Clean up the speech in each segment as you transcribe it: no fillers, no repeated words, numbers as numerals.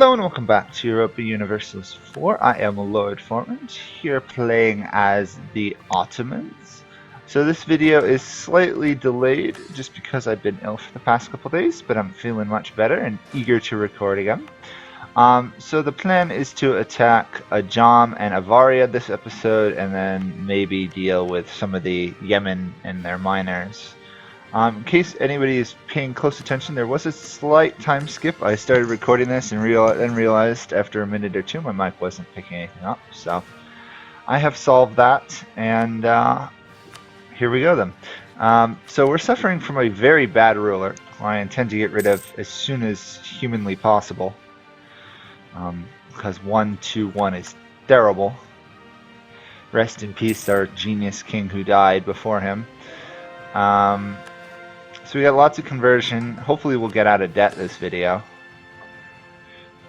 Hello and welcome back to Europa Universalis 4. I am Lord Forwind, here playing as the Ottomans. So this video is slightly delayed just because I've been ill for the past couple days, but I'm feeling much better and eager to record again. So the plan is to attack Ajam and Avaria this episode, and then maybe deal with some of the Yemen and their miners. In case anybody is paying close attention, there was a slight time skip. I started recording this and then realized after a minute or two my mic wasn't picking anything up. So I have solved that, and here we go then. So we're suffering from a very bad ruler who I intend to get rid of as soon as humanly possible. Because 1-2-1 is terrible. Rest in peace our genius king who died before him. So we got lots of conversion. Hopefully we'll get out of debt this video.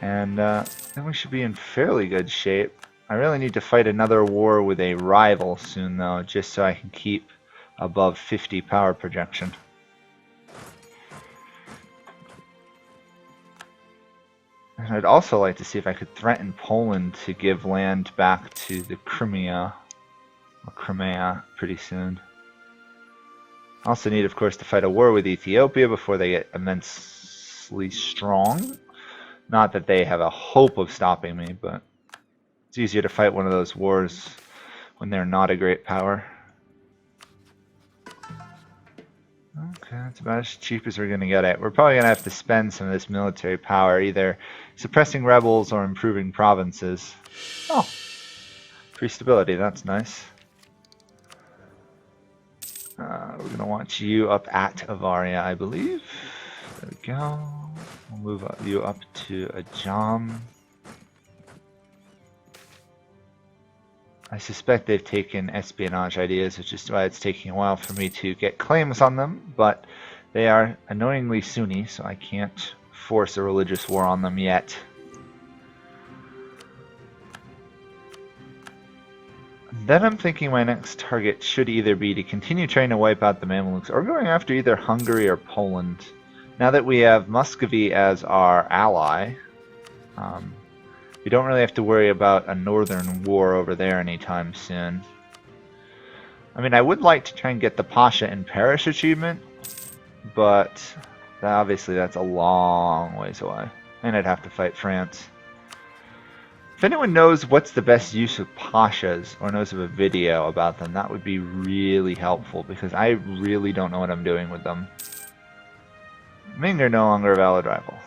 And then we should be in fairly good shape. I really need to fight another war with a rival soon though, just so I can keep above 50 power projection. And I'd also like to see if I could threaten Poland to give land back to the Crimea pretty soon. Also need, of course, to fight a war with Ethiopia before they get immensely strong. Not that they have a hope of stopping me, but it's easier to fight one of those wars when they're not a great power. Okay, that's about as cheap as we're going to get it. We're probably going to have to spend some of this military power either suppressing rebels or improving provinces. Oh, free stability, that's nice. We're going to want you up at Avaria, I believe. There we go. We'll move you up to Ajam. I suspect they've taken espionage ideas, which is why it's taking a while for me to get claims on them, but they are annoyingly Sunni, so I can't force a religious war on them yet. Then I'm thinking my next target should either be to continue trying to wipe out the Mamluks or going after either Hungary or Poland. Now that we have Muscovy as our ally, we don't really have to worry about a northern war over there anytime soon. I mean, I would like to try and get the Pasha in Paris achievement, but obviously that's a long ways away, and I'd have to fight France. If anyone knows what's the best use of Pashas or knows of a video about them, that would be really helpful because I really don't know what I'm doing with them. Ming are no longer a valid rival.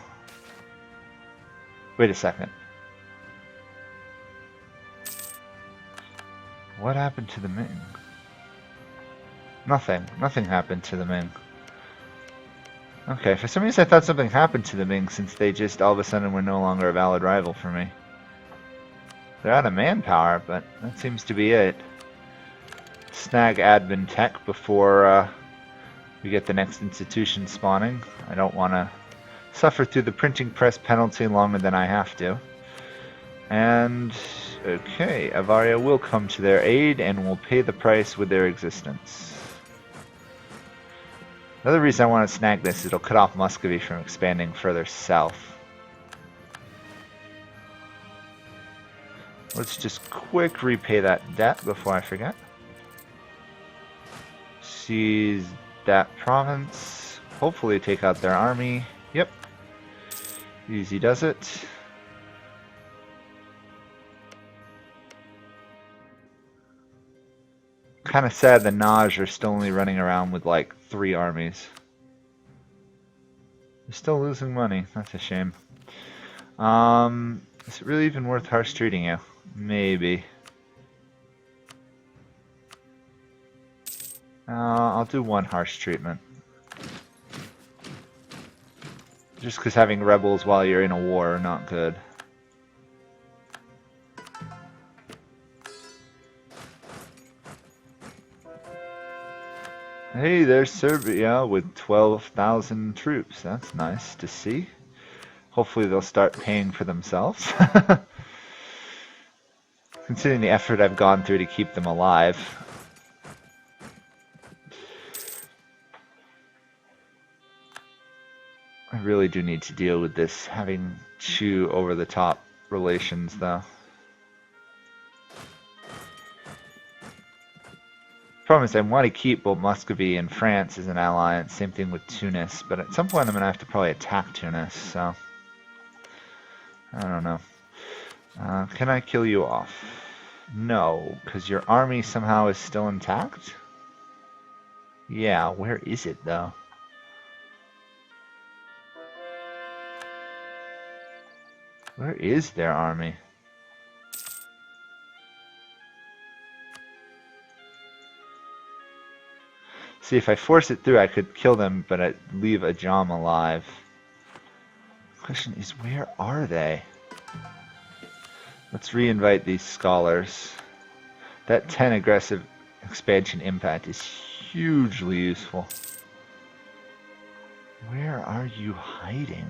Wait a second. What happened to the Ming? Nothing. Nothing happened to the Ming. Okay, for some reason I thought something happened to the Ming since they just all of a sudden were no longer a valid rival for me. They're out of manpower, but that seems to be it. Snag admin tech before we get the next institution spawning. I don't want to suffer through the printing press penalty longer than I have to. And, okay, Avaria will come to their aid and will pay the price with their existence. Another reason I want to snag this is it'll cut off Muscovy from expanding further south. Let's just quick repay that debt before I forget. Seize that province. Hopefully take out their army. Yep. Easy does it. Kind of sad the Naj are still only running around with like 3 armies. They're still losing money. That's a shame. Is it really even worth harsh treating you? Maybe. I'll do 1 harsh treatment. Just because having rebels while you're in a war are not good. Hey, there's Serbia with 12,000 troops. That's nice to see. Hopefully they'll start paying for themselves. Considering the effort I've gone through to keep them alive. I really do need to deal with this having two over-the-top relations, though. Problem is, I want to keep both Muscovy and France as an alliance. Same thing with Tunis, but at some point I'm going to have to probably attack Tunis, so I don't know. Can I kill you off? No, because your army somehow is still intact? Yeah, where is it, though? Where is their army? See, if I force it through, I could kill them, but I'd leave Ajam alive. Question is, where are they? Let's re-invite these scholars. That 10 aggressive expansion impact is hugely useful. Where are you hiding?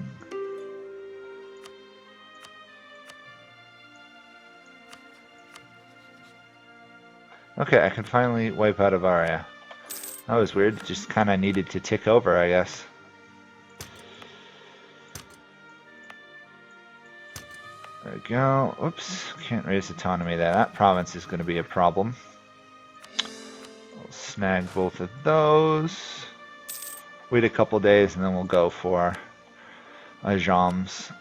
Okay, I can finally wipe out Avaria. That was weird, just kind of needed to tick over, I guess. There we go. Oops, can't raise autonomy there. That province is going to be a problem. We'll snag both of those. Wait a couple days and then we'll go for Ajams.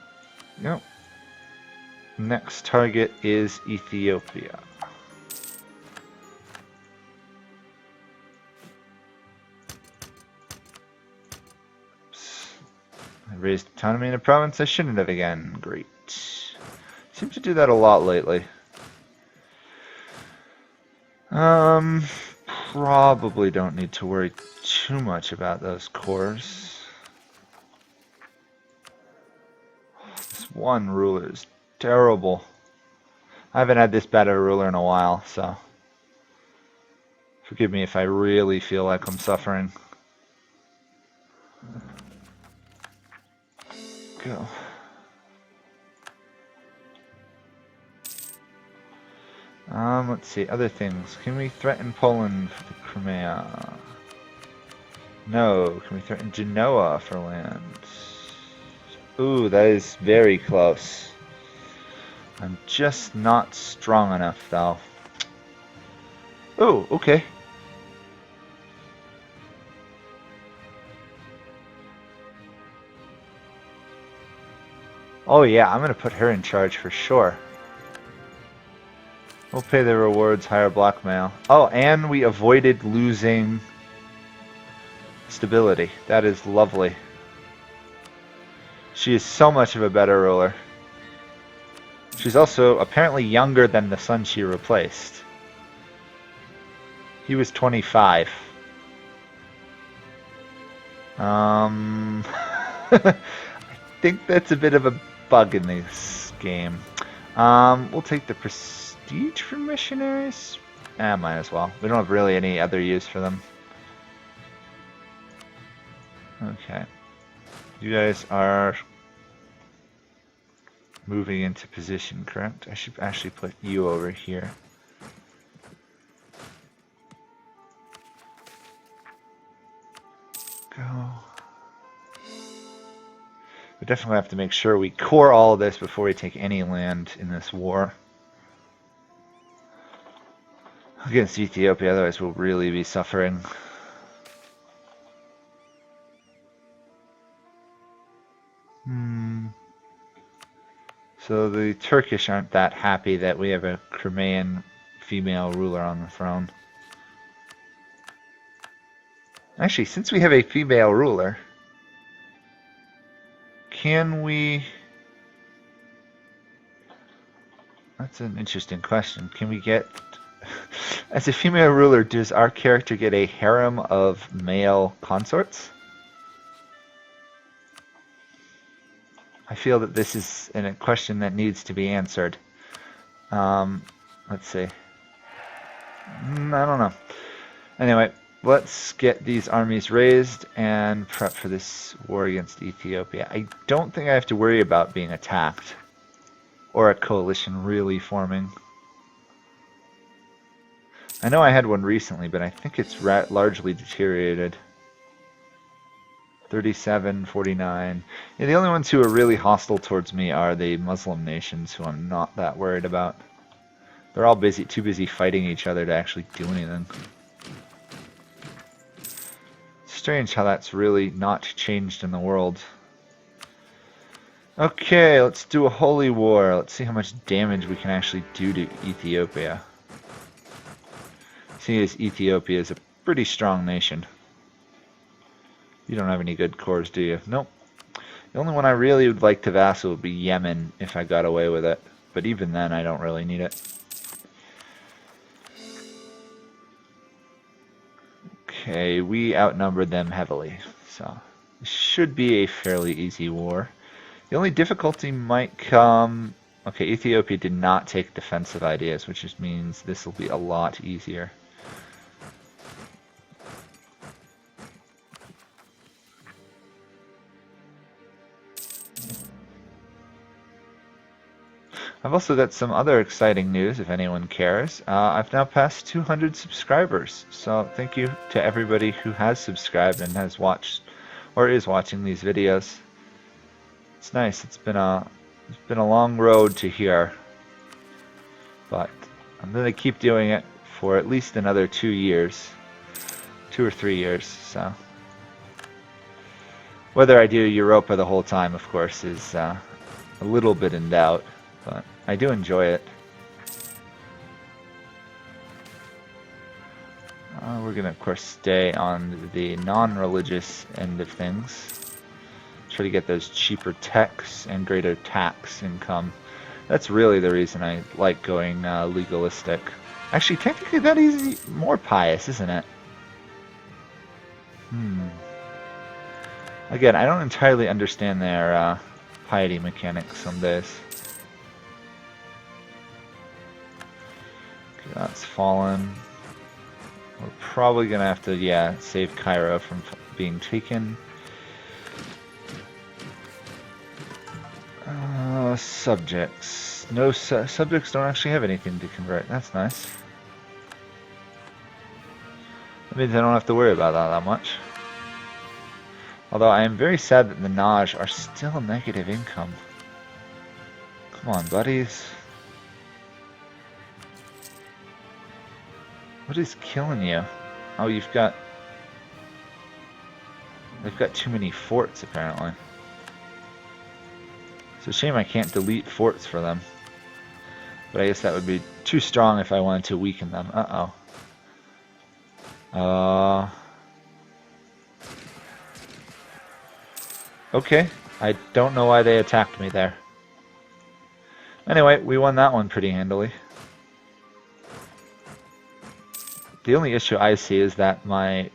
Yep. Next target is Ethiopia. I raised autonomy in a province I shouldn't have again. Great. Seem to do that a lot lately. Probably don't need to worry too much about those cores. This one ruler is terrible. I haven't had this bad of a ruler in a while, so forgive me if I really feel like I'm suffering. Go. Let's see, other things. Can we threaten Poland for the Crimea? No. Can we threaten Genoa for land? Ooh, that is very close. I'm just not strong enough, though. Oh, okay. Oh yeah, I'm gonna put her in charge for sure. We'll pay the rewards, higher blackmail. Oh, and we avoided losing stability. That is lovely. She is so much of a better ruler. She's also apparently younger than the son she replaced. He was 25. I think that's a bit of a bug in this game. We'll take the prestige for missionaries. Might as well. We don't have really any other use for them. Okay. You guys are moving into position, correct? I should actually put you over here. Go. We definitely have to make sure we core all of this before we take any land in this war against Ethiopia, otherwise we'll really be suffering. So the Turkish aren't that happy that we have a Crimean female ruler on the throne. Actually, since we have a female ruler, can we... That's an interesting question. Can we get... As a female ruler, does our character get a harem of male consorts? I feel that this is a question that needs to be answered. Let's see. I don't know. Anyway, let's get these armies raised and prep for this war against Ethiopia. I don't think I have to worry about being attacked or a coalition really forming. I know I had one recently, but I think it's largely deteriorated. 37, 49. Yeah, the only ones who are really hostile towards me are the Muslim nations, who I'm not that worried about. They're all too busy fighting each other to actually do anything. Strange how that's really not changed in the world. Okay, let's do a holy war. Let's see how much damage we can actually do to Ethiopia. Seeing as Ethiopia is a pretty strong nation. You don't have any good cores, do you? Nope. The only one I really would like to vassal would be Yemen, if I got away with it. But even then, I don't really need it. Okay, we outnumbered them heavily, so it should be a fairly easy war. The only difficulty might come... Okay, Ethiopia did not take defensive ideas, which just means this will be a lot easier. I've also got some other exciting news, if anyone cares. I've now passed 200 subscribers, so thank you to everybody who has subscribed and has watched or is watching these videos. It's nice. It's been a long road to here, but I'm going to keep doing it for at least another 2 years, 2 or 3 years. So whether I do Europa the whole time, of course, is a little bit in doubt, but I do enjoy it. We're going to, of course, stay on the non-religious end of things. Try to get those cheaper techs and greater tax income. That's really the reason I like going legalistic. Actually, technically that is more pious, isn't it? Again, I don't entirely understand their piety mechanics some days. Okay, that's fallen. We're probably going to have to, yeah, save Cairo from being taken. Subjects. No, subjects don't actually have anything to convert. That's nice. That means I don't have to worry about that much. Although I am very sad that the Naj are still negative income. Come on, buddies. What is killing you? Oh, they've got too many forts, apparently. It's a shame I can't delete forts for them. But I guess that would be too strong if I wanted to weaken them. Okay. I don't know why they attacked me there. Anyway, we won that one pretty handily. The only issue I see is that my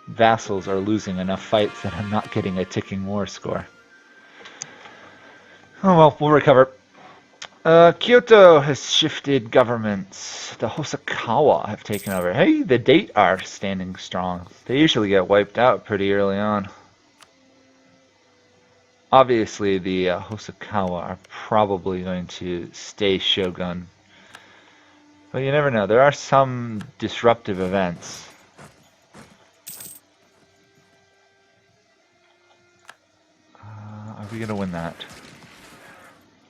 vassals are losing enough fights that I'm not getting a ticking war score. Oh well, we'll recover. Kyoto has shifted governments. The Hosokawa have taken over. Hey, the Date are standing strong. They usually get wiped out pretty early on. Obviously, the Hosokawa are probably going to stay shogun. But you never know. There are some disruptive events. Are we going to win that?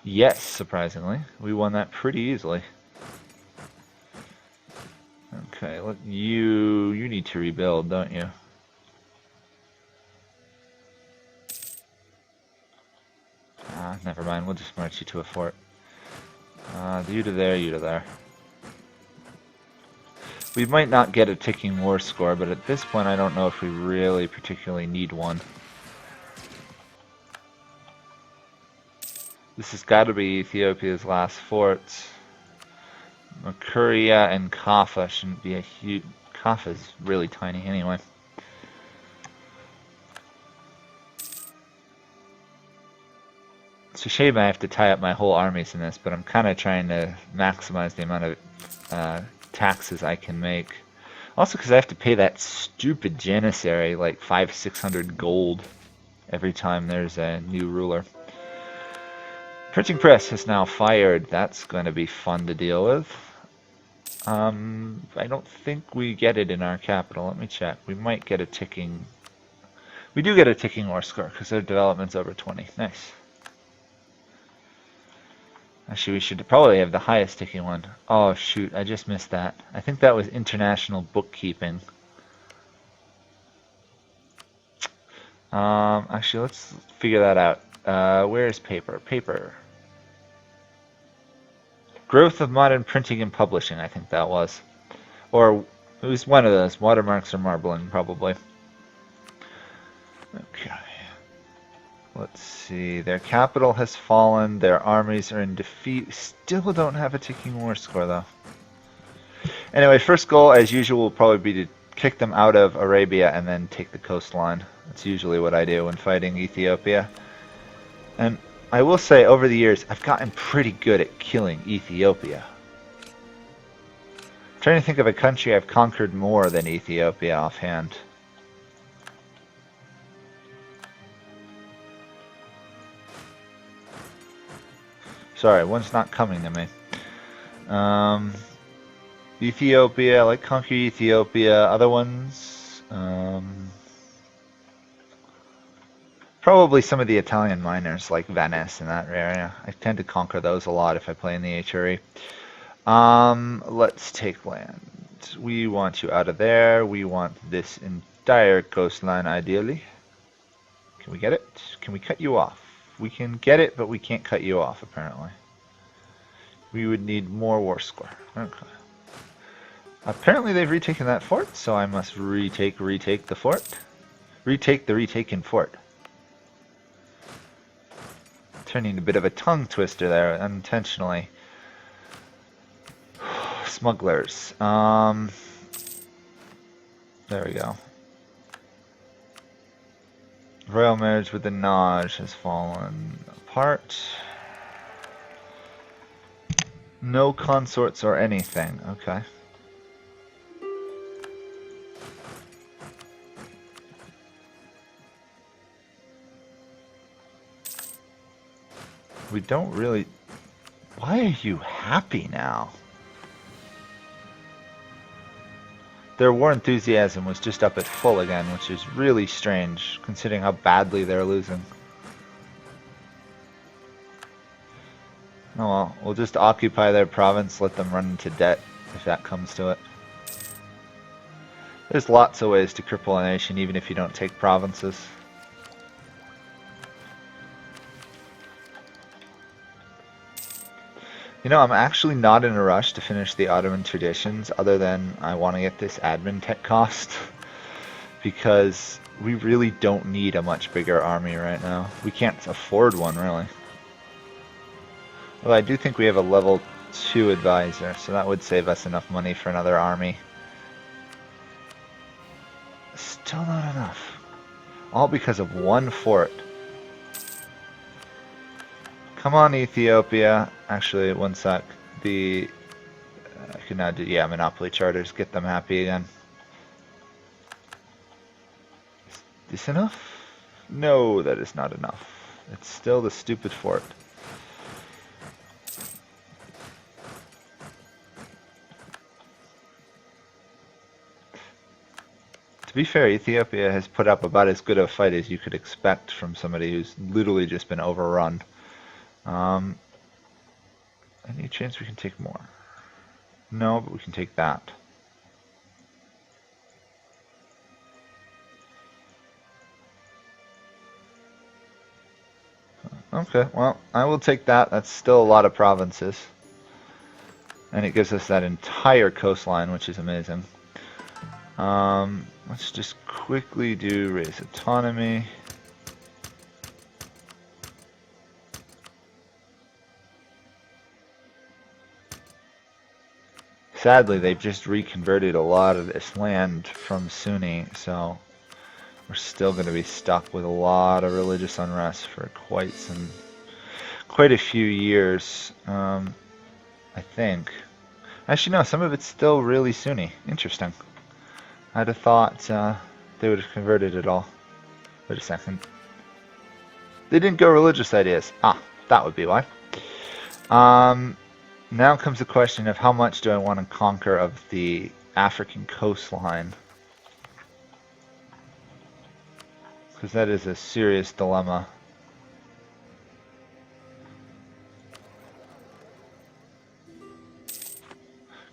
Yes, surprisingly. We won that pretty easily. Okay, you need to rebuild, don't you? Never mind. We'll just march you to a fort. You to there, you to there. We might not get a ticking war score, but at this point I don't know if we really particularly need one. This has got to be Ethiopia's last forts. Makuria and Kaffa shouldn't be a huge... Kaffa's really tiny anyway. It's a shame I have to tie up my whole armies in this, but I'm kind of trying to maximize the amount of taxes I can make. Also because I have to pay that stupid janissary like 500-600 gold every time there's a new ruler. Printing press has now fired. That's going to be fun to deal with. I don't think we get it in our capital. Let me check. We might get a ticking... We do get a ticking war score because their development's over 20. Nice. Actually, we should probably have the highest ticking one. Oh, shoot, I just missed that. I think that was international bookkeeping. Actually, let's figure that out. Where's paper? Paper. Growth of modern printing and publishing, I think that was. Or it was one of those. Watermarks or marbling, probably. Okay. Let's see. Their capital has fallen. Their armies are in defeat. Still don't have a ticking war score, though. Anyway, first goal, as usual, will probably be to kick them out of Arabia and then take the coastline. That's usually what I do when fighting Ethiopia. And I will say, over the years, I've gotten pretty good at killing Ethiopia. I'm trying to think of a country I've conquered more than Ethiopia offhand. Sorry, one's not coming to me. Ethiopia, I like conquer Ethiopia. Other ones, probably some of the Italian miners, like Venice and that area. I tend to conquer those a lot if I play in the HRE. Let's take land. We want you out of there. We want this entire coastline, ideally. Can we get it? Can we cut you off? We can get it, but we can't cut you off, apparently. We would need more war score. Okay. Apparently they've retaken that fort, so I must retake the fort. Retake the retaken fort. Turning a bit of a tongue twister there, unintentionally. Smugglers. There we go. Royal marriage with the Naj has fallen apart. No consorts or anything. Okay. We don't really... Why are you happy now? Their war enthusiasm was just up at full again, which is really strange, considering how badly they're losing. Oh well, we'll just occupy their province, let them run into debt, if that comes to it. There's lots of ways to cripple a nation, even if you don't take provinces. You know, I'm actually not in a rush to finish the Ottoman traditions, other than I want to get this admin tech cost, because we really don't need a much bigger army right now. We can't afford one, really. Well, I do think we have a level 2 advisor, so that would save us enough money for another army. Still not enough. All because of one fort. Come on, Ethiopia. Actually, one sec. I can now do, yeah, monopoly charters. Get them happy again. Is this enough? No, that is not enough. It's still the stupid fort. To be fair, Ethiopia has put up about as good a fight as you could expect from somebody who's literally just been overrun. Any chance we can take more? No, but we can take that. Okay, well, I will take that. That's still a lot of provinces. And it gives us that entire coastline, which is amazing. Let's just quickly do raise autonomy. Sadly, they've just reconverted a lot of this land from Sunni, so we're still going to be stuck with a lot of religious unrest for quite a few years, I think. Actually, no, some of it's still really Sunni. Interesting. I'd have thought they would have converted it all. Wait a second. They didn't go religious ideas. Ah, that would be why. Now comes the question of how much do I want to conquer of the African coastline. because that is a serious dilemma.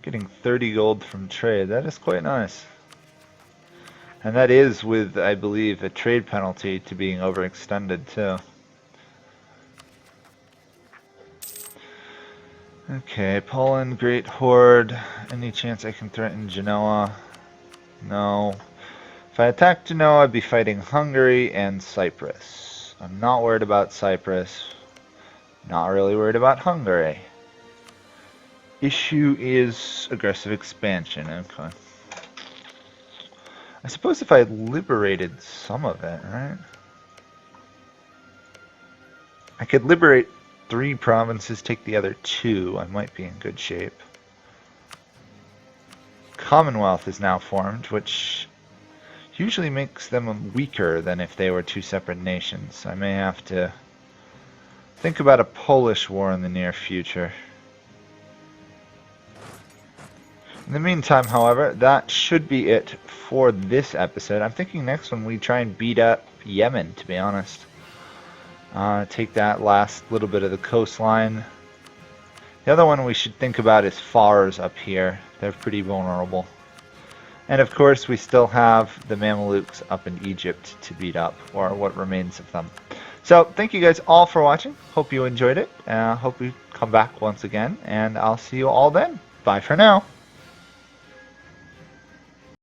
Getting 30 gold from trade, that is quite nice. And that is with, I believe, a trade penalty to being overextended too. Okay, Poland, Great Horde. Any chance I can threaten Genoa? No. If I attack Genoa, I'd be fighting Hungary and Cyprus. I'm not worried about Cyprus. Not really worried about Hungary. Issue is aggressive expansion. Okay. I suppose if I liberated some of it, right? I could liberate 3 provinces, take the other 2. I might be in good shape. Commonwealth is now formed, which usually makes them weaker than if they were 2 separate nations. I may have to think about a Polish war in the near future. In the meantime, however, that should be it for this episode. I'm thinking next one we try and beat up Yemen, to be honest. Take that last little bit of the coastline. The other one we should think about is Fars up here. They're pretty vulnerable. And of course we still have the Mamelukes up in Egypt to beat up, or what remains of them. So thank you guys all for watching. Hope you enjoyed it. Hope you come back once again, and I'll see you all then. Bye for now.